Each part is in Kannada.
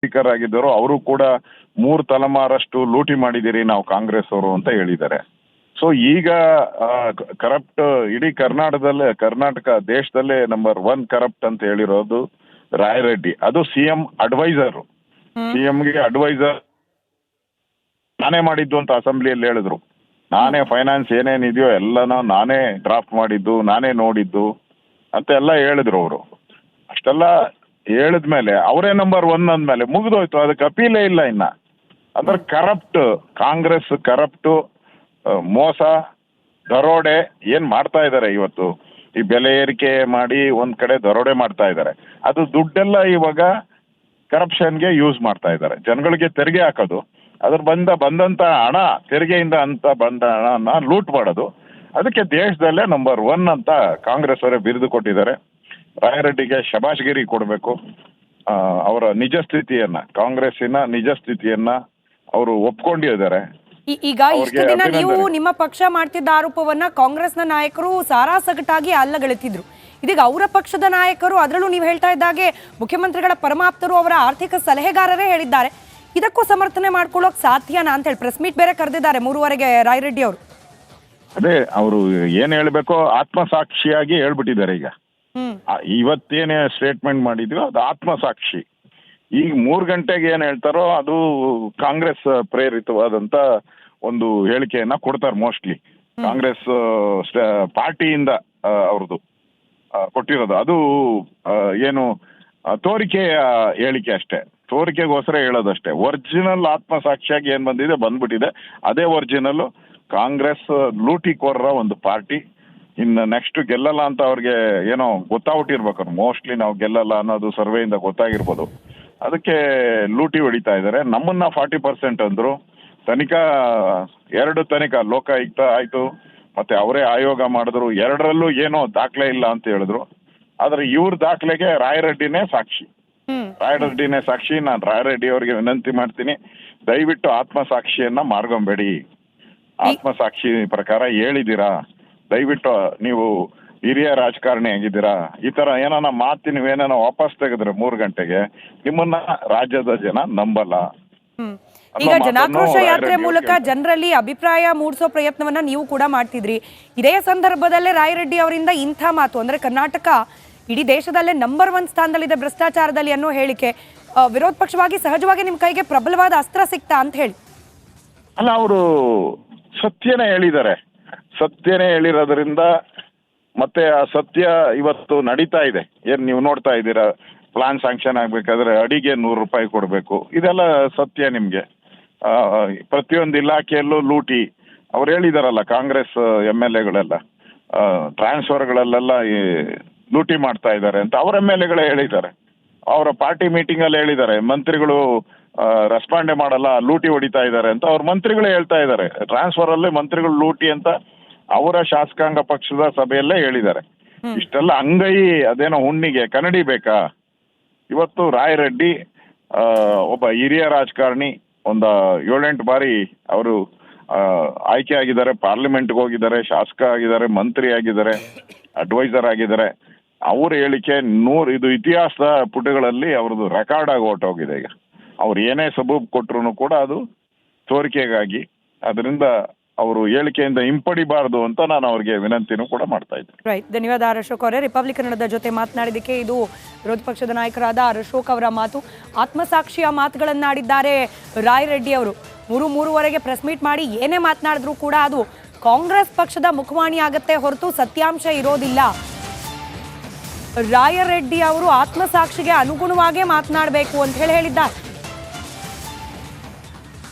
ಸ್ಪೀಕರ್ ಆಗಿದ್ದರು. ಅವರು ಕೂಡ 3 ತಲೆಮಾರಷ್ಟು ಲೂಟಿ ಮಾಡಿದಿರಿ ನಾವು ಕಾಂಗ್ರೆಸ್ ಅವರು ಅಂತ ಹೇಳಿದ್ದಾರೆ. ಸೊ ಈಗ ಕರಪ್ಟ್ ಇಡೀ ಕರ್ನಾಟಕ ದೇಶದಲ್ಲೇ ನಂಬರ್ 1 ಕರಪ್ಟ್ ಅಂತ ಹೇಳಿರೋದು ರಾಯರೆಡ್ಡಿ. ಅದು ಸಿಎಂ ಅಡ್ವೈಸರ್. ಸಿಎಂಗೆ ಅಡ್ವೈಸರ್ ನಾನೇ ಮಾಡಿದ್ದು ಅಂತ ಅಸೆಂಬ್ಲಿಯಲ್ಲಿ ಹೇಳಿದ್ರು. ನಾನೇ ಫೈನಾನ್ಸ್ ಏನೇನಿದೆಯೋ ಎಲ್ಲನೂ ನಾನೇ ಡ್ರಾಫ್ಟ್ ಮಾಡಿದ್ದು, ನಾನೇ ನೋಡಿದ್ದು ಅಂತ ಎಲ್ಲ ಹೇಳಿದ್ರು ಅವರು. ಅಷ್ಟೆಲ್ಲ ಹೇಳಿದ್ಮೇಲೆ ಅವರೇ ನಂಬರ್ 1 ಅಂದ್ಮೇಲೆ ಮುಗಿದೋಯ್ತು, ಅದಕ್ಕೆ ಅಪೀಲೇ ಇಲ್ಲ ಇನ್ನ. ಅಂದ್ರೆ ಕರಪ್ಟ್, ಕಾಂಗ್ರೆಸ್ ಕರಪ್ಟು, ಮೋಸ, ದರೋಡೆ ಏನ್ ಮಾಡ್ತಾ ಇದ್ದಾರೆ ಇವತ್ತು. ಈ ಬೆಲೆ ಏರಿಕೆ ಮಾಡಿ ಒಂದ್ ಕಡೆ ದರೋಡೆ ಮಾಡ್ತಾ ಇದ್ದಾರೆ. ಅದು ದುಡ್ಡೆಲ್ಲ ಇವಾಗ ಕರಪ್ಷನ್ಗೆ ಯೂಸ್ ಮಾಡ್ತಾ ಇದ್ದಾರೆ. ಜನಗಳಿಗೆ ತೆರಿಗೆ ಹಾಕೋದು, ಅದ್ರ ಬಂದಂತ ಹಣ, ತೆರಿಗೆಯಿಂದ ಅಂತ ಬಂದ ಹಣನ ಲೂಟ್ ಮಾಡೋದು. ಅದಕ್ಕೆ ದೇಶದಲ್ಲೇ ನಂಬರ್ 1 ಅಂತ ಕಾಂಗ್ರೆಸ್ ಅವರೇ ಬಿರುದು ಕೊಟ್ಟಿದ್ದಾರೆ. ರಾಯರೆಡ್ಡಿಗೆ ಶಬಾಷ್ಗಿರಿ ಕೊಡಬೇಕು. ಅವರ ನಿಜ ಸ್ಥಿತಿಯನ್ನ, ಕಾಂಗ್ರೆಸ್ಸಿನ ನಿಜ ಸ್ಥಿತಿಯನ್ನ ಅವರು ಒಪ್ಕೊಂಡಿದ್ದಾರೆ. ಈಗ ಇಷ್ಟು ದಿನ ನೀವು ನಿಮ್ಮ ಪಕ್ಷ ಮಾಡ್ತಿದ್ದ ಆರೋಪವನ್ನ ಕಾಂಗ್ರೆಸ್ನ ನಾಯಕರು ಸಾರಾಸಗಟಾಗಿ ಅಲ್ಲಗಳೆತಿದ್ರು. ಇದೀಗ ಅವರ ಪಕ್ಷದ ನಾಯಕರು, ಅದರಲ್ಲೂ ನೀವು ಹೇಳ್ತಾ ಇದ್ದಾಗೆ ಮುಖ್ಯಮಂತ್ರಿಗಳ ಪರಮಾಪ್ತರು, ಅವರ ಆರ್ಥಿಕ ಸಲಹೆಗಾರರೇ ಹೇಳಿದ್ದಾರೆ. ಇದಕ್ಕೂ ಸಮರ್ಥನೆ ಮಾಡ್ಕೊಳ್ಳೋಕ್ ಸಾಧ್ಯನಾ ಅಂತ ಹೇಳಿ ಪ್ರೆಸ್ ಮೀಟ್ ಬೇರೆ ಕರೆದಿದ್ದಾರೆ 3:30ಗೆ ರಾಯರೆಡ್ಡಿ ಅವರು. ಅದೇ ಅವರು ಏನ್ ಹೇಳ್ಬೇಕೋ ಆತ್ಮಸಾಕ್ಷಿಯಾಗಿ ಹೇಳ್ಬಿಟ್ಟಿದ್ದಾರೆ. ಈಗ ಇವತ್ತೇನೇ ಸ್ಟೇಟ್ಮೆಂಟ್ ಮಾಡಿದ್ವಿ ಅದು ಆತ್ಮಸಾಕ್ಷಿ. ಈಗ 3 ಗಂಟೆಗೆ ಏನ್ ಹೇಳ್ತಾರೋ ಅದು ಕಾಂಗ್ರೆಸ್ ಪ್ರೇರಿತವಾದಂತ ಒಂದು ಹೇಳಿಕೆಯನ್ನ ಕೊಡ್ತಾರೆ. ಮೋಸ್ಟ್ಲಿ ಕಾಂಗ್ರೆಸ್ ಪಾರ್ಟಿಯಿಂದ ಅವ್ರದ್ದು ಕೊಟ್ಟಿರೋದು. ಅದು ಏನು ತೋರಿಕೆಯ ಹೇಳಿಕೆ ಅಷ್ಟೇ, ತೋರಿಕೆಗೋಸ್ಕರ ಹೇಳೋದಷ್ಟೇ. ಒರಿಜಿನಲ್ ಆತ್ಮಸಾಕ್ಷಿಯಾಗಿ ಏನ್ ಬಂದ್ಬಿಟ್ಟಿದೆ. ಅದೇ ಒರಿಜಿನಲ್ ಕಾಂಗ್ರೆಸ್ ಲೂಟಿಕೋರರ ಒಂದು ಪಾರ್ಟಿ. ಇನ್ನು ನೆಕ್ಸ್ಟ್ ಗೆಲ್ಲಲ್ಲ ಅಂತ ಅವ್ರಿಗೆ ಏನೋ ಗೊತ್ತಾಗ್ಬಿಟ್ಟಿರ್ಬೇಕು. ಮೋಸ್ಟ್ಲಿ ನಾವು ಗೆಲ್ಲಲ್ಲ ಅನ್ನೋದು ಸರ್ವೆಯಿಂದ ಗೊತ್ತಾಗಿರ್ಬೋದು. ಅದಕ್ಕೆ ಲೂಟಿ ಹೊಡಿತಾ ಇದ್ದಾರೆ. ನಮ್ಮನ್ನ 40% ಅಂದ್ರು. ತನಿಖಾ 2 ತನಿಖಾ ಲೋಕಾಯುಕ್ತ ಆಯ್ತು, ಮತ್ತೆ ಅವರೇ ಆಯೋಗ ಮಾಡಿದ್ರು. 2ರಲ್ಲೂ ಏನೋ ದಾಖಲೆ ಇಲ್ಲ ಅಂತ ಹೇಳಿದ್ರು. ಆದ್ರೆ ಇವ್ರ ದಾಖಲೆಗೆ ರಾಯರೆಡ್ಡಿನೇ ಸಾಕ್ಷಿ. ನಾನು ರಾಯರೆಡ್ಡಿ ಅವರಿಗೆ ವಿನಂತಿ ಮಾಡ್ತೀನಿ, ದಯವಿಟ್ಟು ಆತ್ಮಸಾಕ್ಷಿಯನ್ನ ಮಾರ್ಗೊಂಬೇಡಿ. ಆತ್ಮಸಾಕ್ಷಿ ಪ್ರಕಾರ ಹೇಳಿದ್ದೀರಾ, ದಯವಿಟ್ಟು ನೀವು ಹಿರಿಯ ರಾಜಕಾರಣಿ ಆಗಿದ್ದೀರಾ. ಈ ತರ ಏನಾನ ಮಾತಿ ನೀವೇನ ವಾಪಸ್ ತೆಗೆದ್ರೆ 3 ಗಂಟೆಗೆ ನಿಮ್ಮನ್ನ ರಾಜ್ಯದ ಜನ ನಂಬಲ್ಲ. ಈಗ ಜನಾಕ್ರೋಶ ಯಾತ್ರೆ ಮೂಲಕ ಜನರಲ್ಲಿ ಅಭಿಪ್ರಾಯ ಮೂಡಿಸೋ ಪ್ರಯತ್ನವನ್ನ ನೀವು ಕೂಡ ಮಾಡ್ತಿದ್ರಿ. ಇದೇ ಸಂದರ್ಭದಲ್ಲೇ ರಾಯರೆಡ್ಡಿ ಅವರಿಂದ ಇಂಥ ಮಾತು, ಅಂದ್ರೆ ಕರ್ನಾಟಕ ಇಡೀ ದೇಶದಲ್ಲೇ ನಂಬರ್ 1 ಸ್ಥಾನದಲ್ಲಿದೆ ಭ್ರಷ್ಟಾಚಾರದಲ್ಲಿ ಅನ್ನೋ ಹೇಳಿಕೆ ವಿರೋಧ ಪಕ್ಷವಾಗಿ ಸಹಜವಾಗಿ ನಿಮ್ ಕೈಗೆ ಪ್ರಬಲವಾದ ಅಸ್ತ್ರ ಸಿಕ್ತಾ ಅಂತ ಹೇಳಿ. ಅಲ್ಲ, ಅವರು ಸತ್ಯನೇ ಹೇಳಿರೋದ್ರಿಂದ ಮತ್ತೆ ಆ ಸತ್ಯ ಇವತ್ತು ನಡೀತಾ ಇದೆ. ಏನ್ ನೀವು ನೋಡ್ತಾ ಇದ್ದೀರಾ, ಪ್ಲಾನ್ ಸ್ಯಾಂಕ್ಷನ್ ಆಗ್ಬೇಕಾದ್ರೆ ಅಡಿಗೆ 100 ರೂಪಾಯಿ ಕೊಡಬೇಕು. ಇದೆಲ್ಲ ಸತ್ಯ ನಿಮ್ಗೆ. ಪ್ರತಿಯೊಂದು ಇಲಾಖೆಯಲ್ಲೂ ಲೂಟಿ. ಅವ್ರು ಹೇಳಿದಾರಲ್ಲ, ಕಾಂಗ್ರೆಸ್ MLAಗಳೆಲ್ಲ ಟ್ರಾನ್ಸ್ಫರ್ಗಳಲ್ಲೆಲ್ಲ ಲೂಟಿ ಮಾಡ್ತಾ ಇದ್ದಾರೆ ಅಂತ ಅವ್ರ MLAಗಳೇ ಹೇಳಿದ್ದಾರೆ. ಅವರ ಪಾರ್ಟಿ ಮೀಟಿಂಗ್ ಅಲ್ಲಿ ಹೇಳಿದ್ದಾರೆ, ಮಂತ್ರಿಗಳು ರೆಸ್ಪಾಂಡೇ ಮಾಡಲ್ಲ, ಲೂಟಿ ಹೊಡಿತಾ ಇದ್ದಾರೆ ಅಂತ ಅವ್ರ ಮಂತ್ರಿಗಳೇ ಹೇಳ್ತಾ ಇದ್ದಾರೆ. ಟ್ರಾನ್ಸ್ಫರ್ ಅಲ್ಲೇ ಮಂತ್ರಿಗಳು ಲೂಟಿ ಅಂತ ಅವರ ಶಾಸಕಾಂಗ ಪಕ್ಷದ ಸಭೆಯಲ್ಲೇ ಹೇಳಿದ್ದಾರೆ. ಇಷ್ಟೆಲ್ಲ ಅಂಗೈ ಅದೇನೋ ಹುಣ್ಣಿಗೆ ಕನ್ನಡಿ ಬೇಕಾ? ಇವತ್ತು ರಾಯರೆಡ್ಡಿ ಒಬ್ಬ ಹಿರಿಯ ರಾಜಕಾರಣಿ, ಒಂದು 7-8 ಬಾರಿ ಅವರು ಆಯ್ಕೆ ಆಗಿದ್ದಾರೆ, ಪಾರ್ಲಿಮೆಂಟ್ಗೆ ಹೋಗಿದ್ದಾರೆ, ಶಾಸಕ ಆಗಿದ್ದಾರೆ, ಮಂತ್ರಿ ಆಗಿದ್ದಾರೆ, ಅಡ್ವೈಸರ್ ಆಗಿದ್ದಾರೆ. ಅವ್ರ ಹೇಳಿಕೆ ಇದು ಇತಿಹಾಸದ ಪುಟಗಳಲ್ಲಿ ಅವ್ರದ್ದು ರೆಕಾರ್ಡ್ ಆಗಿ ಹೊರಟೋಗಿದೆ. ಈಗ ಅವ್ರು ಏನೇ ಸಬೂಬ್ ಕೊಟ್ರು ಕೂಡ ಅದು ತೋರಿಕೆಗಾಗಿ, ಅದರಿಂದ ಅವರು ಹೇಳಿಕೆಯಿಂದ ಹಿಂಪಡಿಬಾರದು ಅಂತ ನಾನು ಅವ್ರಿಗೆ ವಿನಂತಿನೂ ಕೂಡ ಮಾಡ್ತಾ ಇದ್ದೆ. ರೈಟ್, ಧನ್ಯವಾದ ಅಶೋಕ್ ಅವರೇ. ರಿಪಬ್ಲಿಕ್ ಕನ್ನಡದ ಜೊತೆ ಮಾತನಾಡಿದ್ದಕ್ಕೆ. ಇದು ವಿರೋಧ ಪಕ್ಷದ ನಾಯಕರಾದ ಅಶೋಕ್ ಅವರ ಮಾತು. ಆತ್ಮಸಾಕ್ಷಿಯ ಮಾತುಗಳನ್ನಾಡಿದ್ದಾರೆ ರಾಯರೆಡ್ಡಿ ಅವರು. 3:30ವರೆಗೆ ಪ್ರೆಸ್ ಮೀಟ್ ಮಾಡಿ ಏನೇ ಮಾತನಾಡಿದ್ರು ಕೂಡ ಅದು ಕಾಂಗ್ರೆಸ್ ಪಕ್ಷದ ಮುಖವಾಣಿ ಆಗತ್ತೆ ಹೊರತು ಸತ್ಯಾಂಶ ಇರೋದಿಲ್ಲ. ರಾಯರೆಡ್ಡಿ ಅವರು ಆತ್ಮಸಾಕ್ಷಿಗೆ ಅನುಗುಣವಾಗೇ ಮಾತನಾಡಬೇಕು ಅಂತ ಹೇಳಿದ್ದಾರೆ.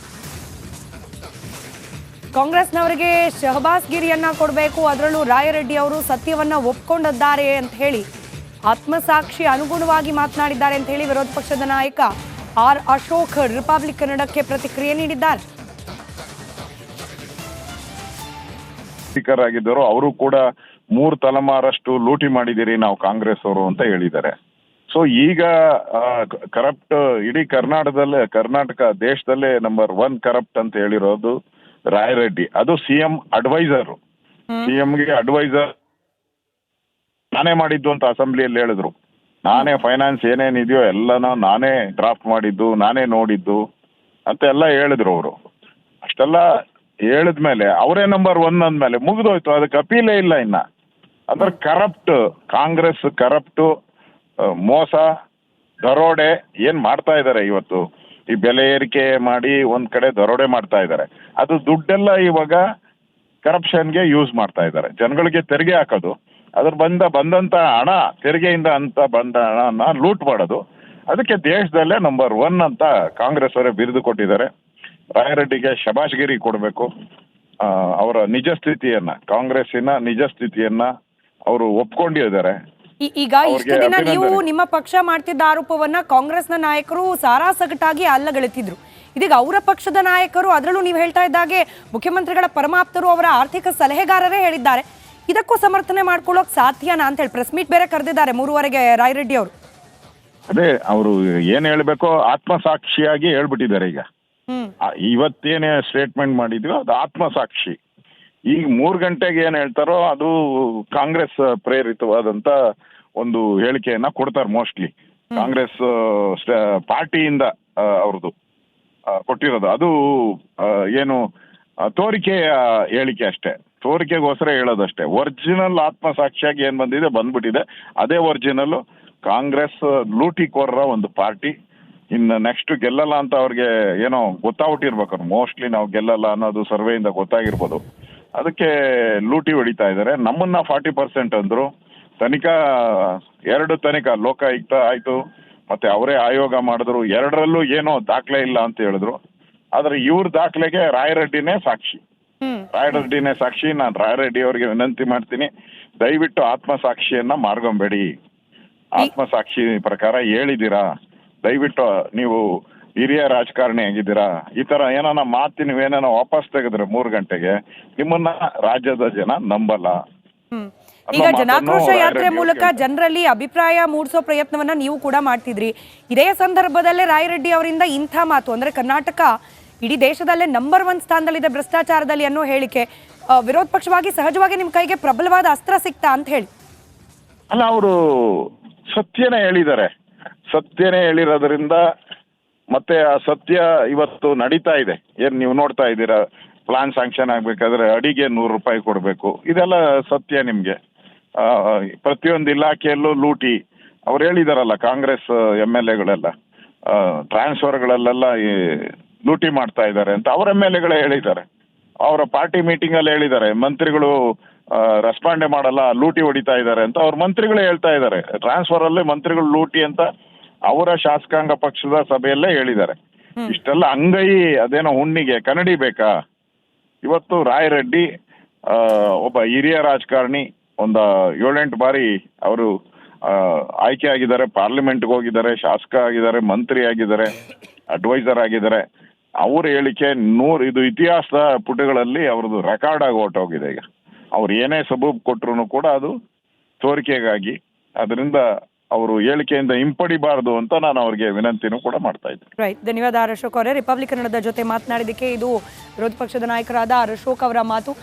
ಕಾಂಗ್ರೆಸ್ನವರಿಗೆ ಶಹಬಾಸ್ಗಿರಿಯನ್ನ ಕೊಡಬೇಕು, ಅದರಲ್ಲೂ ರಾಯರೆಡ್ಡಿ ಅವರು ಸತ್ಯವನ್ನ ಒಪ್ಕೊಂಡಿದ್ದಾರೆ ಅಂತ ಹೇಳಿ ಆತ್ಮಸಾಕ್ಷಿ ಅನುಗುಣವಾಗಿ ಮಾತನಾಡಿದ್ದಾರೆ ಅಂತ ಹೇಳಿ ವಿರೋಧ ಪಕ್ಷದ ನಾಯಕ ಆರ್ ಅಶೋಕ್ ರಿಪಬ್ಲಿಕ್ ಕನ್ನಡಕ್ಕೆ ಪ್ರತಿಕ್ರಿಯೆ ನೀಡಿದ್ದಾರೆ. ಸ್ಪೀಕರ್ ಆಗಿದ್ದರು. ಅವರು ಕೂಡ 3 ತಲೆಮಾರಷ್ಟು ಲೂಟಿ ಮಾಡಿದಿರಿ ನಾವು ಕಾಂಗ್ರೆಸ್ ಅವರು ಅಂತ ಹೇಳಿದ್ದಾರೆ. ಸೊ ಈಗ ಕರಪ್ಟ್ ಇಡೀ ಕರ್ನಾಟಕ ದೇಶದಲ್ಲೇ ನಂಬರ್ 1 ಕರಪ್ಟ್ ಅಂತ ಹೇಳಿರೋದು ರಾಯರೆಡ್ಡಿ. ಅದು ಸಿಎಂ ಅಡ್ವೈಸರ್. ಸಿಎಂಗೆ ಅಡ್ವೈಸರ್ ನಾನೇ ಮಾಡಿದ್ದು ಅಂತ ಅಸೆಂಬ್ಲಿಯಲ್ಲಿ ಹೇಳಿದ್ರು. ನಾನೇ ಫೈನಾನ್ಸ್ ಏನೇನಿದೆಯೋ ಎಲ್ಲನೂ ನಾನೇ ಡ್ರಾಫ್ಟ್ ಮಾಡಿದ್ದು, ನಾನೇ ನೋಡಿದ್ದು ಅಂತ ಎಲ್ಲ ಹೇಳಿದ್ರು ಅವರು. ಅಷ್ಟೆಲ್ಲ ಹೇಳಿದ್ಮೇಲೆ ಅವರೇ ನಂಬರ್ 1 ಅಂದಮೇಲೆ ಮುಗಿದೋಯ್ತು, ಅದಕ್ಕೆ ಅಪೀಲೇ ಇಲ್ಲ ಇನ್ನ. ಅಂದ್ರೆ ಕರಪ್ಟ್ ಕಾಂಗ್ರೆಸ್, ಕರಪ್ಟು, ಮೋಸ, ದರೋಡೆ ಏನ್ ಮಾಡ್ತಾ ಇದ್ದಾರೆ ಇವತ್ತು. ಈ ಬೆಲೆ ಏರಿಕೆ ಮಾಡಿ ಒಂದ್ ಕಡೆ ದರೋಡೆ ಮಾಡ್ತಾ ಇದ್ದಾರೆ. ಅದು ದುಡ್ಡೆಲ್ಲ ಇವಾಗ ಕರಪ್ಷನ್ಗೆ ಯೂಸ್ ಮಾಡ್ತಾ ಇದ್ದಾರೆ. ಜನಗಳಿಗೆ ತೆರಿಗೆ ಹಾಕೋದು, ಅದ್ರ ಬಂದಂತ ಹಣ, ತೆರಿಗೆಯಿಂದ ಅಂತ ಬಂದ ಹಣನ ಲೂಟ್ ಮಾಡೋದು. ಅದಕ್ಕೆ ದೇಶದಲ್ಲೇ ನಂಬರ್ 1 ಅಂತ ಕಾಂಗ್ರೆಸ್ ಅವರೇ ಬಿರುದು ಕೊಟ್ಟಿದ್ದಾರೆ. ರಾಯರೆಡ್ಡಿಗೆ ಶಬಾಷ್ಗಿರಿ ಕೊಡಬೇಕು. ಅವರ ನಿಜ ಸ್ಥಿತಿಯನ್ನ, ಕಾಂಗ್ರೆಸ್ಸಿನ ನಿಜ ಸ್ಥಿತಿಯನ್ನ ಅವರು ಒಪ್ಕೊಂಡಿದ್ದಾರೆ. ಈಗ ಇಷ್ಟು ದಿನ ನೀವು ನಿಮ್ಮ ಪಕ್ಷ ಮಾಡ್ತಿದ್ದ ಆರೋಪವನ್ನ ಕಾಂಗ್ರೆಸ್ನ ನಾಯಕರು ಸಾರಾಸಗಟಾಗಿ ಅಲ್ಲಗಳೆತಿದ್ರು. ಇದೀಗ ಅವರ ಪಕ್ಷದ ನಾಯಕರು, ಅದರಲ್ಲೂ ನೀವು ಹೇಳ್ತಾ ಇದ್ದಾಗೆ ಮುಖ್ಯಮಂತ್ರಿಗಳ ಪರಮಾಪ್ತರು, ಅವರ ಆರ್ಥಿಕ ಸಲಹೆಗಾರರೇ ಹೇಳಿದ್ದಾರೆ. ಇದಕ್ಕೂ ಸಮರ್ಥನೆ ಮಾಡ್ಕೊಳ್ಳೋಕ್ ಸಾಧ್ಯನಾ ಅಂತ ಹೇಳಿ ಪ್ರೆಸ್ ಮೀಟ್ ಬೇರೆ ಕರೆದಿದ್ದಾರೆ 3:30ಗೆ ರಾಯರೆಡ್ಡಿ ಅವರು. ಅದೇ ಅವರು ಏನ್ ಹೇಳ್ಬೇಕೋ ಆತ್ಮಸಾಕ್ಷಿಯಾಗಿ ಹೇಳ್ಬಿಟ್ಟಿದ್ದಾರೆ. ಈಗ ಇವತ್ತೇನೇ ಸ್ಟೇಟ್ಮೆಂಟ್ ಮಾಡಿದ್ವಿ ಅದು ಆತ್ಮಸಾಕ್ಷಿ. ಈಗ 3 ಗಂಟೆಗೆ ಏನ್ ಹೇಳ್ತಾರೋ ಅದು ಕಾಂಗ್ರೆಸ್ ಪ್ರೇರಿತವಾದಂತ ಒಂದು ಹೇಳಿಕೆಯನ್ನ ಕೊಡ್ತಾರೆ. ಮೋಸ್ಟ್ಲಿ ಕಾಂಗ್ರೆಸ್ ಪಾರ್ಟಿಯಿಂದ ಅವ್ರದ್ದು ಕೊಟ್ಟಿರೋದು. ಅದು ಏನು ತೋರಿಕೆಯ ಹೇಳಿಕೆ ಅಷ್ಟೇ, ತೋರಿಕೆಗೋಸ್ಕರ ಹೇಳೋದಷ್ಟೇ. ಒರಿಜಿನಲ್ ಆತ್ಮಸಾಕ್ಷಿಯಾಗಿ ಏನ್ ಬಂದ್ಬಿಟ್ಟಿದೆ. ಅದೇ ಒರಿಜಿನಲ್. ಕಾಂಗ್ರೆಸ್ ಲೂಟಿಕೋರರ ಒಂದು ಪಾರ್ಟಿ. ಇನ್ನು ನೆಕ್ಸ್ಟ್ ಗೆಲ್ಲಲ್ಲ ಅಂತ ಅವ್ರಿಗೆ ಏನೋ ಗೊತ್ತಾಗ್ಬಿಟ್ಟಿರ್ಬೇಕು. ಮೋಸ್ಟ್ಲಿ ನಾವು ಗೆಲ್ಲಲ್ಲ ಅನ್ನೋದು ಸರ್ವೆಯಿಂದ ಗೊತ್ತಾಗಿರ್ಬೋದು. ಅದಕ್ಕೆ ಲೂಟಿ ಹೊಡಿತಾ ಇದ್ದಾರೆ. ನಮ್ಮನ್ನ 40% ಅಂದ್ರು. ತನಿಖಾ 2 ತನಿಖಾ, ಲೋಕಾಯುಕ್ತ ಆಯ್ತು, ಮತ್ತೆ ಅವರೇ ಆಯೋಗ ಮಾಡಿದ್ರು. 2ರಲ್ಲೂ ಏನೋ ದಾಖಲೆ ಇಲ್ಲ ಅಂತ ಹೇಳಿದ್ರು. ಆದ್ರೆ ಇವ್ರ ದಾಖಲೆಗೆ ರಾಯರೆಡ್ಡಿನೇ ಸಾಕ್ಷಿ. ರಾಯರೆಡ್ಡಿನೇ ಸಾಕ್ಷಿ. ನಾನು ರಾಯರೆಡ್ಡಿ ಅವರಿಗೆ ವಿನಂತಿ ಮಾಡ್ತೀನಿ, ದಯವಿಟ್ಟು ಆತ್ಮಸಾಕ್ಷಿಯನ್ನ ಮಾರ್ಗೊಂಬೇಡಿ. ಆತ್ಮಸಾಕ್ಷಿ ಪ್ರಕಾರ ಹೇಳಿದ್ದೀರಾ, ದಯವಿಟ್ಟು ನೀವು ಹಿರಿಯ ರಾಜಕಾರಣಿ ಆಗಿದ್ದೀರಾ. ಈ ತರ ಏನಾನ ಮಾತಿ ನೀವೇನ ವಾಪಸ್ ತೆಗೆದ್ರೆ 3 ಗಂಟೆಗೆ ನಿಮ್ಮನ್ನ ರಾಜ್ಯದ ಜನ ನಂಬಲ್ಲ. ಈಗ ಜನಾಕ್ರೋಶ ಯಾತ್ರೆ ಮೂಲಕ ಜನರಲ್ಲಿ ಅಭಿಪ್ರಾಯ ಮೂಡಿಸೋ ಪ್ರಯತ್ನವನ್ನ ನೀವು ಕೂಡ ಮಾಡ್ತಿದ್ರಿ. ಇದೇ ಸಂದರ್ಭದಲ್ಲೇ ರಾಯರೆಡ್ಡಿ ಅವರಿಂದ ಇಂಥ ಮಾತು, ಅಂದ್ರೆ ಕರ್ನಾಟಕ ಇಡೀ ದೇಶದಲ್ಲೇ ನಂಬರ್ 1 ಸ್ಥಾನದಲ್ಲಿದೆ ಭ್ರಷ್ಟಾಚಾರದಲ್ಲಿ ಅನ್ನೋ ಹೇಳಿಕೆ ವಿರೋಧ ಪಕ್ಷವಾಗಿ ಸಹಜವಾಗಿ ನಿಮ್ ಕೈಗೆ ಪ್ರಬಲವಾದ ಅಸ್ತ್ರ ಸಿಕ್ತಾ ಅಂತ ಹೇಳಿ. ಅಲ್ಲ, ಅವರು ಸತ್ಯನೇ ಹೇಳಿದ್ದಾರೆ. ಸತ್ಯನೇ ಹೇಳಿರೋದ್ರಿಂದ ಮತ್ತೆ ಆ ಸತ್ಯ ಇವತ್ತು ನಡೀತಾ ಇದೆ. ಏನ್ ನೀವು ನೋಡ್ತಾ ಇದ್ದೀರಾ, ಪ್ಲಾನ್ ಸ್ಯಾಂಕ್ಷನ್ ಆಗ್ಬೇಕಾದ್ರೆ ಅಡಿಗೆ 100 ರೂಪಾಯಿ ಕೊಡಬೇಕು. ಇದೆಲ್ಲ ಸತ್ಯ ನಿಮ್ಗೆ. ಪ್ರತಿಯೊಂದು ಇಲಾಖೆಯಲ್ಲೂ ಲೂಟಿ. ಅವ್ರು ಹೇಳಿದಾರಲ್ಲ, ಕಾಂಗ್ರೆಸ್ MLAಗಳೆಲ್ಲ ಟ್ರಾನ್ಸ್ಫರ್ಗಳಲ್ಲೆಲ್ಲ ಲೂಟಿ ಮಾಡ್ತಾ ಇದ್ದಾರೆ ಅಂತ ಅವ್ರ MLAಗಳೇ ಹೇಳಿದ್ದಾರೆ. ಅವರ ಪಾರ್ಟಿ ಮೀಟಿಂಗ್ ಅಲ್ಲಿ ಹೇಳಿದ್ದಾರೆ, ಮಂತ್ರಿಗಳು ರೆಸ್ಪಾಂಡೇ ಮಾಡಲ್ಲ, ಲೂಟಿ ಹೊಡಿತಾ ಇದ್ದಾರೆ ಅಂತ ಅವ್ರ ಮಂತ್ರಿಗಳೇ ಹೇಳ್ತಾ ಇದ್ದಾರೆ. ಟ್ರಾನ್ಸ್ಫರ್ ಅಲ್ಲಿ ಮಂತ್ರಿಗಳು ಲೂಟಿ ಅಂತ ಅವರ ಶಾಸಕಾಂಗ ಪಕ್ಷದ ಸಭೆಯಲ್ಲೇ ಹೇಳಿದ್ದಾರೆ. ಇಷ್ಟೆಲ್ಲ ಅಂಗೈ ಅದೇನೋ ಹುಣ್ಣಿಗೆ ಕನ್ನಡಿ ಬೇಕಾ? ಇವತ್ತು ರಾಯರೆಡ್ಡಿ ಒಬ್ಬ ಹಿರಿಯ ರಾಜಕಾರಣಿ, ಒಂದು 7-8 ಬಾರಿ ಅವರು ಆಯ್ಕೆ ಆಗಿದ್ದಾರೆ, ಪಾರ್ಲಿಮೆಂಟ್ಗೆ ಹೋಗಿದ್ದಾರೆ, ಶಾಸಕ ಆಗಿದ್ದಾರೆ, ಮಂತ್ರಿ ಆಗಿದ್ದಾರೆ, ಅಡ್ವೈಸರ್ ಆಗಿದ್ದಾರೆ. ಅವ್ರ ಹೇಳಿಕೆ ಇದು ಇತಿಹಾಸದ ಪುಟಗಳಲ್ಲಿ ಅವ್ರದ್ದು ರೆಕಾರ್ಡ್ ಆಗಿ ಹೊರಟೋಗಿದೆ. ಈಗ ಅವ್ರು ಏನೇ ಸಬೂಬ್ ಕೊಟ್ರು ಕೂಡ ಅದು ತೋರಿಕೆಗಾಗಿ. ಅದರಿಂದ ಅವರು ಹೇಳಿಕೆಯಿಂದ ಹಿಂಪಡಿಬಾರದು ಅಂತ ನಾನು ಅವ್ರಿಗೆ ವಿನಂತಿನೂ ಕೂಡ ಮಾಡ್ತಾ ಇದ್ದೀನಿ. ರೈಟ್, ಧನ್ಯವಾದ ಅಶೋಕ್ ಅವರೇ. ರಿಪಬ್ಲಿಕ್ ಕನ್ನಡದ ಜೊತೆ ಮಾತನಾಡಿದ್ದಕ್ಕೆ. ಇದು ವಿರೋಧ ಪಕ್ಷದ ನಾಯಕರಾದ ಅಶೋಕ್ ಅವರ ಮಾತು.